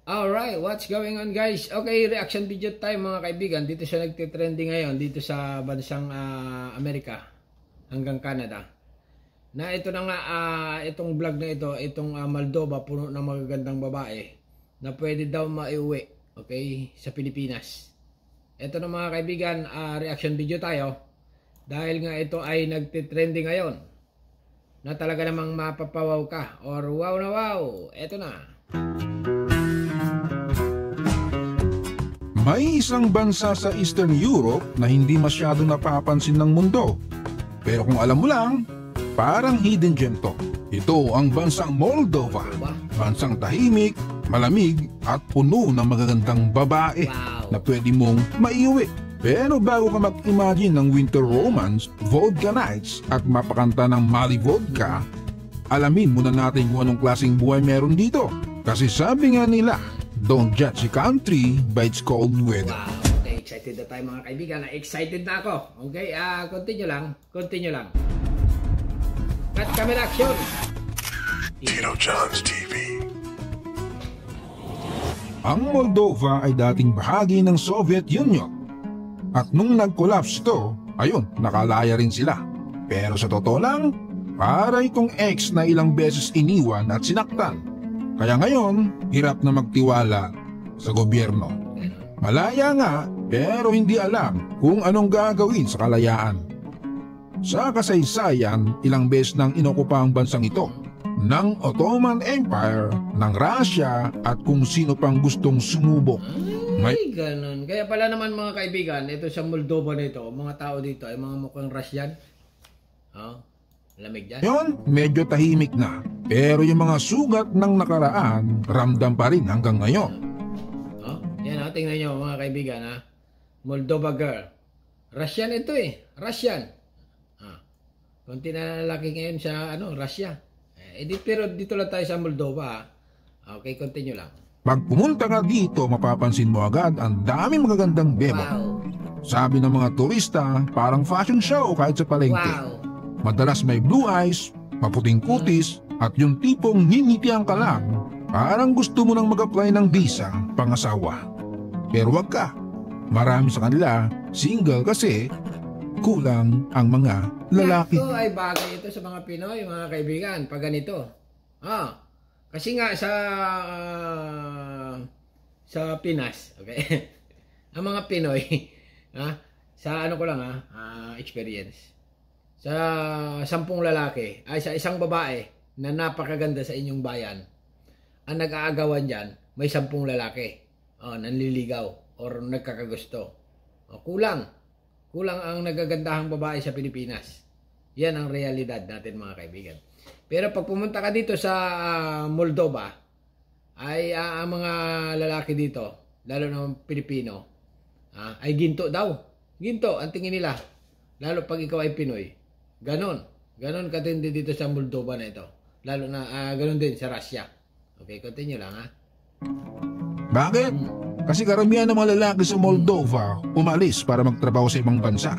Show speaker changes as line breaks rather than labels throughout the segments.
Alright, what's going on guys? Okay, reaction video time mga kaibigan. Dito siya nagtitrending ngayon, dito sa bansang Amerika hanggang Canada. Na ito na nga, itong vlog na ito, itong Moldova, puno ng magagandang babae na pwede daw maiuwi, okay, sa Pilipinas. Ito na mga kaibigan, reaction video tayo. Dahil nga ito ay nagtitrending ngayon, na talaga namang mapapawaw ka, or wow na wow, ito na.
May isang bansa sa Eastern Europe na hindi masyado napapansin ng mundo. Pero kung alam mo lang, parang hidden gem to. Ito ang bansang Moldova. Bansang tahimik, malamig at puno ng magagandang babae na pwede mong maiuwi. Pero bago ka mag-imagine ng winter romance, vodka nights at mapakanta ng Mali Vodka, alamin muna natin kung anong klaseng buhay meron dito. Kasi sabi nga nila, don't judge a country by its cold weather.
Wow, okay, excited na tayo mga kaibigan. Excited na ako. Okay, continue lang. Cut camera action.
Tino John's TV. Ang Moldova ay dating bahagi ng Soviet Union. At nung nag-collapse ito, ayun, nakalaya rin sila. Pero sa totoo lang, para itong ex na ilang beses iniwan at sinaktan. Kaya ngayon, hirap na magtiwala sa gobyerno. Malaya nga, pero hindi alam kung anong gagawin sa kalayaan. Sa kasaysayan, ilang beses nang inokupa ang bansang ito ng Ottoman Empire, ng Russia at kung sino pang gustong sumubok.
Ay, ganun. Kaya pala naman mga kaibigan, ito sa Moldova nito, mga tao dito ay mga mukhang Russian. Lamig dyan.
Yun, medyo tahimik na. Pero yung mga sugat ng nakaraan, ramdam pa rin hanggang ngayon.
Yan tingnan nyo mga kaibigan Moldova girl. Russian ito Russian. Konti na lalaki ngayon sa Russia. Pero dito lang tayo sa Moldova. Okay, continue lang.
Pag pumunta ka dito, mapapansin mo agad ang daming magagandang beba.
Wow.
Sabi ng mga turista, parang fashion show kahit sa palengke.
Wow.
Madalas may blue eyes, maputing kutis, at yung tipong hinitian ka lang, parang gusto mo nang mag-apply ng visa pangasawa. Pero wag ka, marami sa kanila single kasi kulang ang mga lalaki.
Ito ay bagay ito sa mga Pinoy, mga kaibigan, pag ganito. Kasi nga sa Pinas, okay? Ang mga Pinoy, sa ko lang experience. Sa 10 lalaki, ay sa isang babae na napakaganda sa inyong bayan, ang nag-aagawan dyan, may 10 lalaki. Nanliligaw or nagkakagusto. Kulang ang nagagandahang babae sa Pilipinas. Yan ang realidad natin mga kaibigan. Pero pag pumunta ka dito sa Moldova, ay ang mga lalaki dito, lalo ng Pilipino, ay ginto daw. Ginto ang tingin nila. Lalo pag ikaw ay Pinoy. Ganon katindi dito sa Moldova na ito. Lalo na ganon din sa Russia. Okay, continue lang
Bakit? Kasi karamihan ng mga lalaki sa Moldova umalis para magtrabaho sa ibang bansa.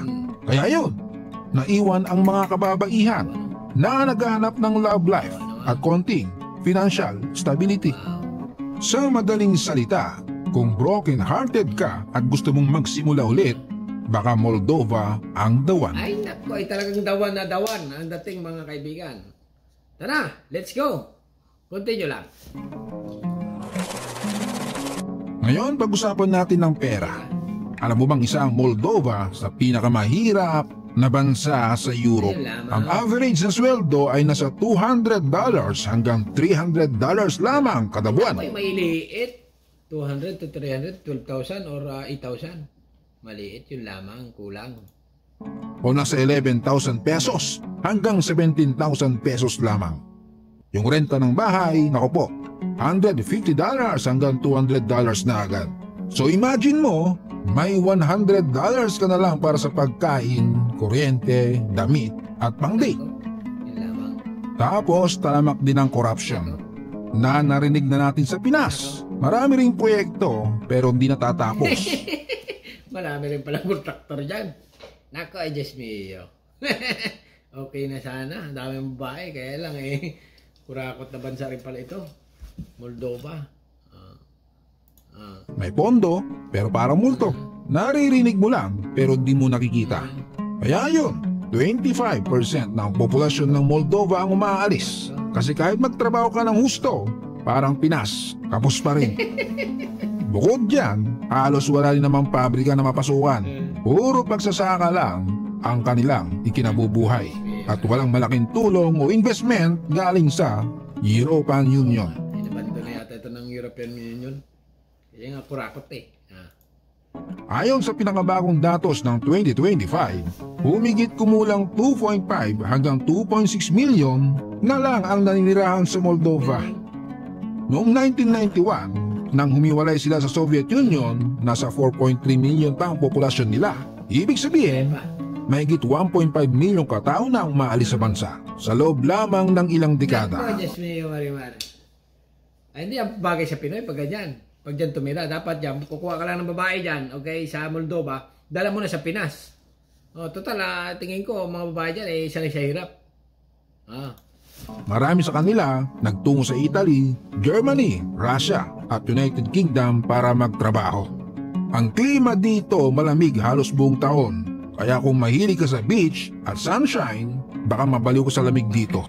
Kaya yun, naiwan ang mga kababaihan na naghahanap ng love life at konting financial stability. Sa madaling salita, kung broken-hearted ka at gusto mong magsimula ulit, baka Moldova ang dawan.
Ay naku, ay talagang dawan na dawan ang dating mga kaibigan. Tara, let's go. Continue lang.
Ngayon, pag-usapan natin ng pera. Alam mo bang isa ang Moldova sa pinakamahirap na bansa sa Europe? Ang average na sweldo ay nasa $200 hanggang $300 lamang kada buwan.
Ay, mailiit. 200 to 300, 12,000 or 8,000. Maliit yun lamang, kulang.
O nasa 11,000 pesos hanggang 17,000 pesos lamang. Yung renta ng bahay, naku po, $150 hanggang $200 na agad. So imagine mo, may $100 ka na lang para sa pagkain, kuryente, damit at pang-date.
Yun lamang.
Tapos talamak din ang corruption na narinig na natin sa Pinas. Marami ring proyekto pero hindi natatapos.
Marami rin palang contractor dyan. Nako, ay Diyos mio. Okay na sana. Ang daming babae. Kaya lang kurakot na bansa rin pala ito. Moldova.
May pondo, pero parang multo. Naririnig mo lang, pero di mo nakikita. Kaya yun, 25% ng populasyon ng Moldova ang umaalis. Kasi kahit magtrabaho ka ng husto, parang Pinas, kapos pa rin. Bukod dyan, halos wala rin namang pabrika na mapasukan. Puro pagsasaka lang ang kanilang ikinabubuhay. At walang malaking tulong o investment galing sa European Union.
Inabando na yata ito ng European Union. Kaya nga kurakot eh.
Ayon sa pinakabagong datos ng 2025, humigit kumulang 2.5 hanggang 2.6 milyon na lang ang naninirahan sa Moldova. Noong 1991, nang humiwalay sila sa Soviet Union, nasa 4.3 milyon pa ang populasyon nila. Ibig sabihin, mahigit 1.5 milyong katao na ang umaalis sa bansa sa loob lamang ng ilang dekada.
Diyos mio, Marimar. Ay, hindi ang bagay sa Pinoy pag ganyan. Pag dyan tumira, dapat dyan, kukuha ka lang ng babae dyan, okay, sa Moldova, dala mo na sa Pinas. O, total, tingin ko, mga babae dyan, sanay sa hirap.
Marami sa kanila nagtungo sa Italy, Germany, Russia at United Kingdom para magtrabaho. Ang klima dito malamig halos buong taon, kaya kung mahilig ka sa beach at sunshine, baka mabaliw ka sa lamig dito.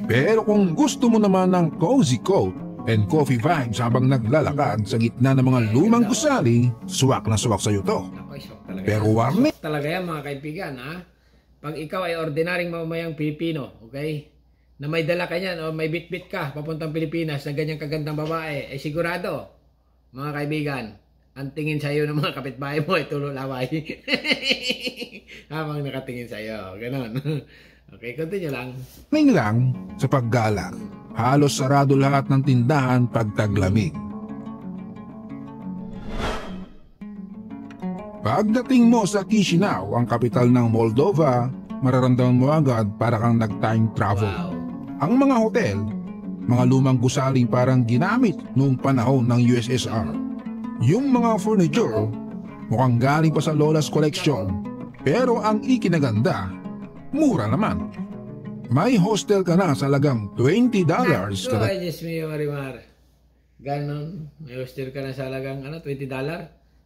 Pero kung gusto mo naman ng cozy coat and coffee vibes habang naglalakad sa gitna ng mga lumang gusali, suwak na suwak sa'yo to. Pero warning
talaga yan mga kaibigan, ha? Pag ikaw ay ordinaryong mamamayang Pilipino, okay? Na may dala ka niyan o may bit-bit ka papuntang Pilipinas na ganyang kagandang babae, sigurado, mga kaibigan, ang tingin sa iyo ng mga kapitbahay mo ay tulo laway. Habang nakatingin sa iyo, ganon. Okay, continue lang.
Sa paggala, halos sarado lahat ng tindahan pag taglamig. Pagdating mo sa Chisinau, ang kapital ng Moldova, mararamdaman mo agad para kang nag-time travel.
Wow.
Ang mga hotel, mga lumang gusaling parang ginamit noong panahon ng USSR. Yung mga furniture, mukhang galing pa sa Lola's Collection. Pero ang ikinaganda, mura naman. May hostel ka na sa halagang $20 kada.
Ay, Diyos mio, Marimar. Ganon, may hostel ka na sa halagang $20?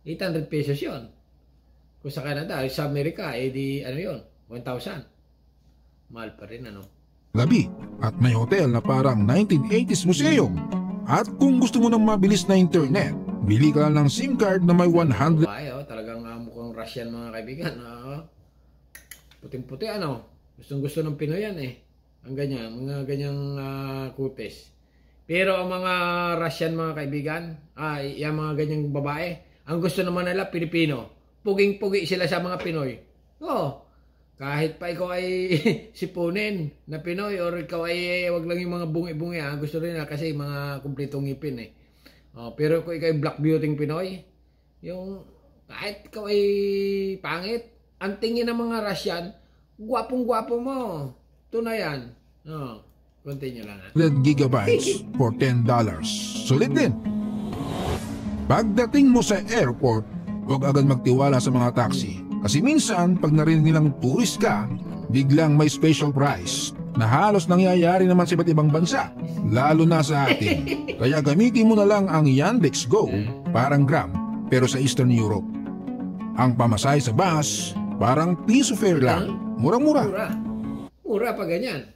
800 pesos yun. Kung sa Canada, sa Amerika, di yun, 1,000. Mahal pa rin,
Gabi at may hotel na parang 1980s museum. At kung gusto mo ng mabilis na internet, bili ka ng SIM card na may 100.
Ay, talagang mukhang Russian mga kaibigan. Puting-puti, Gustong-gusto ng Pinoy yan Ang ganyan, mga ganyang kutis. Pero ang mga Russian mga kaibigan, yung mga ganyang babae, ang gusto naman nila Pilipino. Puging-pugi sila sa mga Pinoy. Kahit pa ikaw ay sipunin na Pinoy or ikaw ay wag lang yung mga bungi-bungi gusto rin nila kasi mga kumpletong ngipin pero kung ikaw ay black beauty Pinoy, yung kahit ikaw ay pangit, ang tingin ng mga Russian, gwapong-gwapo mo. Ito na yan. Continue lang.
100 gigabytes for $10. Sulit din. Pagdating mo sa airport, huwag agad magtiwala sa mga taxi. Kasi minsan, pag narinig nilang tourist ka, biglang may special price na halos nangyayari naman sa iba't ibang bansa, lalo na sa atin. Kaya gamitin mo na lang ang Yandex Go, parang Grab, pero sa Eastern Europe. Ang pamasahe sa bus, parang piso fare lang, murang-mura.
Mura pa ganyan.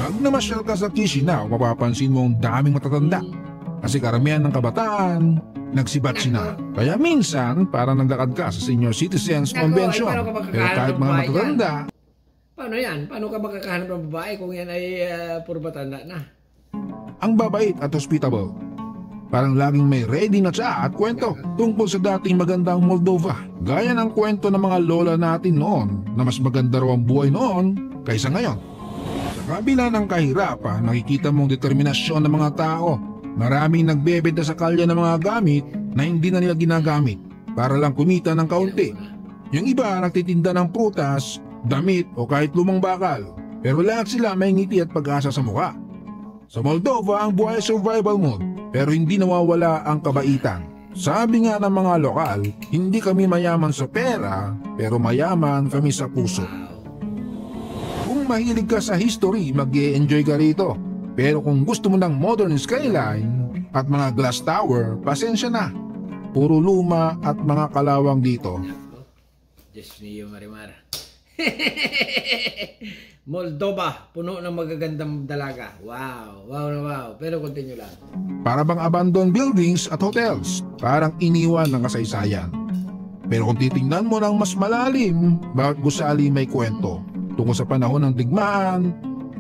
Pag namasyal ka sa Chisinau, mapapansin mo ang daming matatanda. Kasi karamihan ng kabataan, nagsibatsi na. Kaya minsan, parang naglakad ka sa Senior Citizens Convention. Pero kahit mga matatanda,
paano yan? Paano ka makakahanap ng babae kung yan ay puro matanda na?
Ang babait at hospitable. Parang laging may ready na siya at kwento tungkol sa dating magandang Moldova. Gaya ng kwento ng mga lola natin noon na mas maganda raw ang buhay noon kaysa ngayon. Sa kabila ng kahirapan, nakikita mong determinasyon ng mga tao. Maraming nagbebenta sa kalye ng mga gamit na hindi na nila ginagamit para lang kumita ng kaunti. Yung iba nagtitinda ng prutas, damit o kahit lumang bakal. Pero lahat sila may ngiti at pag-asa sa mukha. Sa Moldova ang buhay survival mode pero hindi nawawala ang kabaitan. Sabi nga ng mga lokal, hindi kami mayaman sa pera pero mayaman kami sa puso. Kung mahilig ka sa history, mag-e-enjoy ka rito. Pero kung gusto mo ng modern skyline, at mga glass tower, pasensya na. Puro luma at mga kalawang dito.
Nako. Diyos niyo, Marimar. Moldova, puno ng magagandang dalaga. Wow, wow na wow. Pero continue lang.
Para bang abandoned buildings at hotels, parang iniwan ng kasaysayan. Pero kung titingnan mo ng mas malalim, bawat gusali may kwento tungkol sa panahon ng digmaan,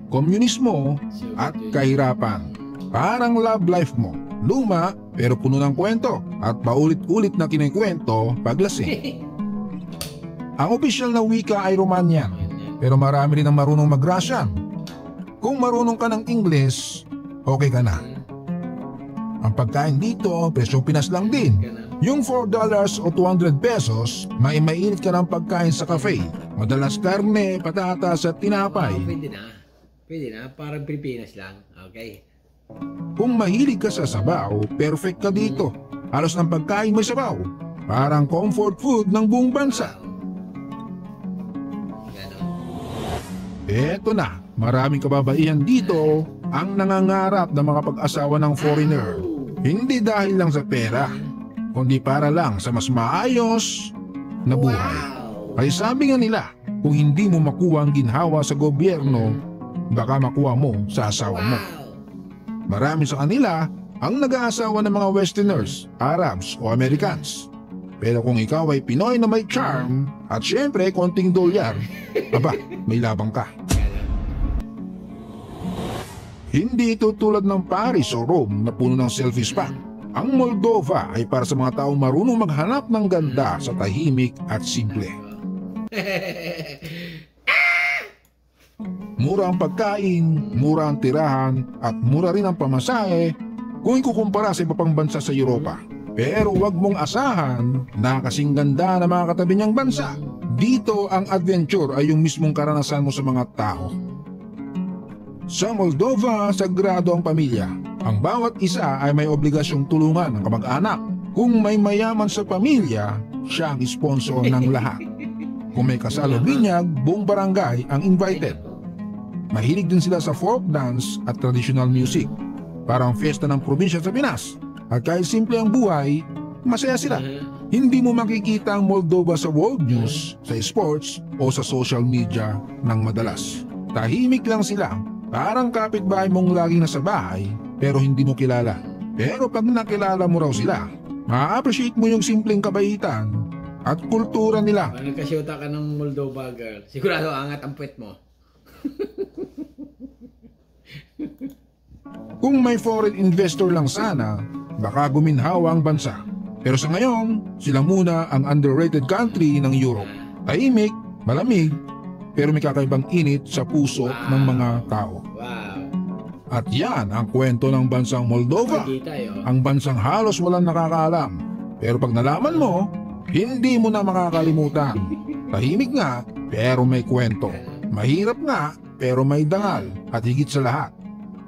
komunismo at kahirapan. Parang love life mo, luma pero puno ng kwento at paulit-ulit na kinikwento paglasing. Ang opisyal na wika ay Romanian, pero marami rin ang marunong mag-Russian. Kung marunong ka ng English, okay ka na. Ang pagkain dito, presyong Pinas lang din. Yung $4 o 200 pesos, may mainit ka ng pagkain sa cafe. Madalas karne, patatas at tinapay.
Pwede na. Pwede na. Parang Pilipinas lang. Okay.
Kung mahilig ka sa sabaw, perfect ka dito. Halos ng pagkain may sabaw. Parang comfort food ng buong bansa. Eto na, maraming kababaihan dito ang nangangarap na mga pag-asawa ng foreigner. Hindi dahil lang sa pera, kundi para lang sa mas maayos na buhay. Ay sabi nga nila, kung hindi mo makuha ang ginhawa sa gobyerno, baka makuha mo sa asawa mo. Marami sa kanila ang nag-aasawa ng mga Westerners, Arabs o Americans. Pero kung ikaw ay Pinoy na may charm at syempre konting dolyar, aba, may labang ka. Hindi ito tulad ng Paris o Rome na puno ng selfie spot. Ang Moldova ay para sa mga taong marunong maghanap ng ganda sa tahimik at simple. Mura ang pagkain, mura ang tirahan at mura rin ang pamasahe kung ikukumpara sa iba pang bansa sa Europa. Pero huwag mong asahan na kasing ganda ng mga katabi niyang bansa. Dito ang adventure ay yung mismong karanasan mo sa mga tao. Sa Moldova, sagrado ang pamilya. Ang bawat isa ay may obligasyong tulungan ang kamag-anak. Kung may mayaman sa pamilya, siya ang sponsor ng lahat. Kung may kasal o binyag, buong barangay ang invited. Mahilig din sila sa folk dance at traditional music. Parang fiesta ng probinsya sa Pinas. At kahit simple ang buhay, masaya sila. Hindi mo makikita ang Moldova sa world news, sa sports o sa social media ng madalas. Tahimik lang sila. Parang kapitbahay mong laging nasa bahay pero hindi mo kilala. Pero pag nakilala mo raw sila, ma-appreciate mo yung simpleng kabaitan at kultura nila.
Pag nagkasyota ka ng Moldova girl, sigurado angat ang puwet mo.
Kung may foreign investor lang sana, baka guminhawa ang bansa. Pero sa ngayon, sila muna ang underrated country ng Europe. Tahimik, malamig, pero may kakaibang init sa puso ng mga tao.
Wow.
At yan ang kwento ng bansang Moldova. Ang bansang halos walang nakakaalam. Pero pag nalaman mo, hindi mo na makakalimutan. Tahimik nga, pero may kwento. Mahirap nga, pero may dangal. At higit sa lahat,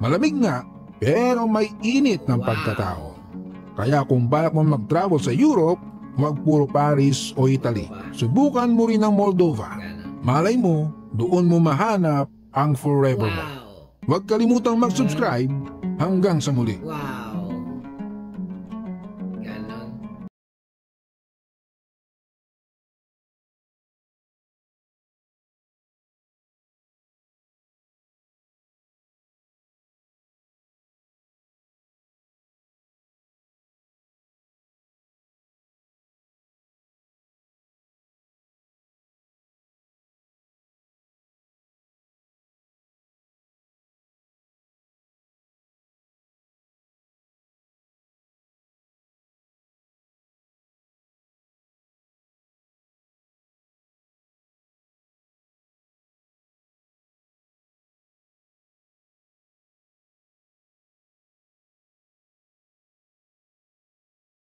malamig nga, pero may init ng pagkatao. Kaya kung balak mo mag-travel sa Europe, huwag puro Paris o Italy. Subukan mo rin ang Moldova. Malay mo, doon mo mahanap ang forever mo. Huwag kalimutang mag-subscribe hanggang sa muli.
Wow.